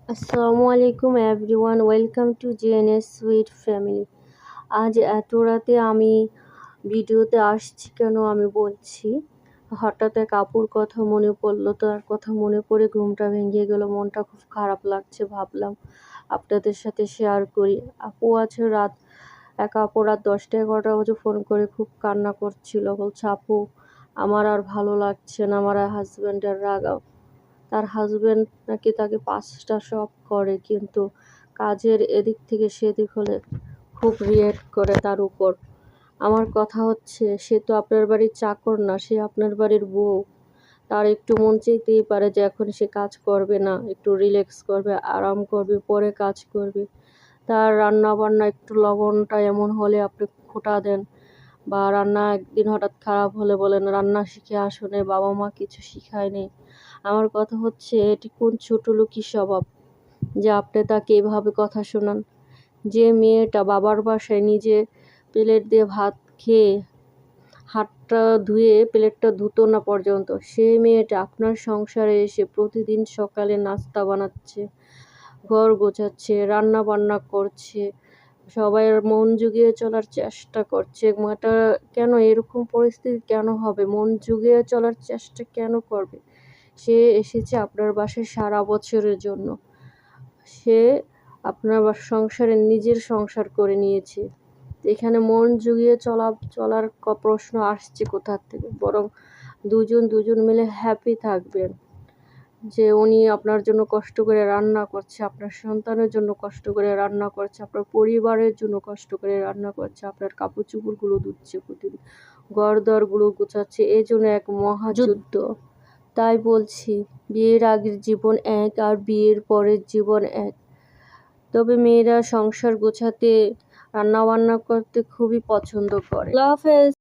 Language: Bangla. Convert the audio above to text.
আসসালামু আলাইকুম everyone, welcome to GNS sweet family. আজ এত রাতে আমি ভিডিওতে আসছি কেন আমি বলছি। হঠাৎ এক আপুর কথা মনে পড়লো, তার কথা মনে পড়ে ঘুমটা ভেঙে গেল, মনটা খুব খারাপ লাগছে। ভাবলাম আপনাদের সাথে শেয়ার করি। আপু আছে রাত 10টা 11টা বাজে ফোন করে খুব কান্না করছিল। বলছে আপু আমার আর ভালো লাগছে না, আমার হাজব্যান্ডের রাগ। তার হাজবেন্ড নাকি তাকে 5টা সব করে, কিন্তু কাজের এদিক থেকে সেদিক হলে খুব রিয়েক্ট করে তার উপর। আমার কথা হচ্ছে, সে তো আপনার বাড়ির চাকর না, সে আপনার বাড়ির বউ। তার একটু মন চাইতেই পারে যে এখন সে কাজ করবে না, একটু রিল্যাক্স করবে, আরাম করবে, পরে কাজ করবে। তার রান্না বান্না একটু লবণটা এমন হলে আপনি খোঁটা দেন, বা রান্না একদিন হঠাৎ খারাপ হলে বলেন রান্না শিখে আসনে, বাবা মা কিছু শিখায়নি। আমার কথা হচ্ছে, এটি কোন ছোটলোকি স্বভাব যে আপনি তাকে এভাবে কথা শোনান? যে মেয়েটা বাবার বাসায় নিজে প্লেট দিয়ে ভাত খেয়ে হাতটা ধুয়ে প্লেটটা ধুতো না পর্যন্ত, সে মেয়েটা আপনার সংসারে এসে প্রতিদিন সকালে নাস্তা বানাচ্ছে, ঘর গোছাচ্ছে, রান্না বান্না করছে, সবাই মন জুগিয়ে চলার চেষ্টা করছে। মেয়েটা কেন এরকম পরিস্থিতি কেন হবে? মন জুগিয়ে চলার চেষ্টা কেন করবে? সে এসেছে আপনার বাসায় সারা বছরের জন্য। সে আপনার সংসারে নিজের সংসার করে নিয়েছে। এখানে মন জুগিয়ে চলার প্রশ্ন আসছে কোথা থেকে? বরং দুজন মিলে হ্যাপি থাকবেন, যে উনি আপনার জন্য কষ্ট করে রান্না করছে, আপনার সন্তানের জন্য কষ্ট করে রান্না করছে, আপনার পরিবারের জন্য কষ্ট করে রান্না করছে, আপনার কাপড় চোপড়গুলো ধুচ্ছে, প্রতিদিন ঘরদোরগুলো গোছাচ্ছে। এই জন্য এক মহাযুদ্ধ। তাই বলছি, বিয়ের আগের জীবন এক আর বিয়ের পরের জীবন এক। তবে মেয়েরা সংসার গোছাতে, রান্না বান্না করতে খুবই পছন্দ করে। আল্লাহ হাফেজ।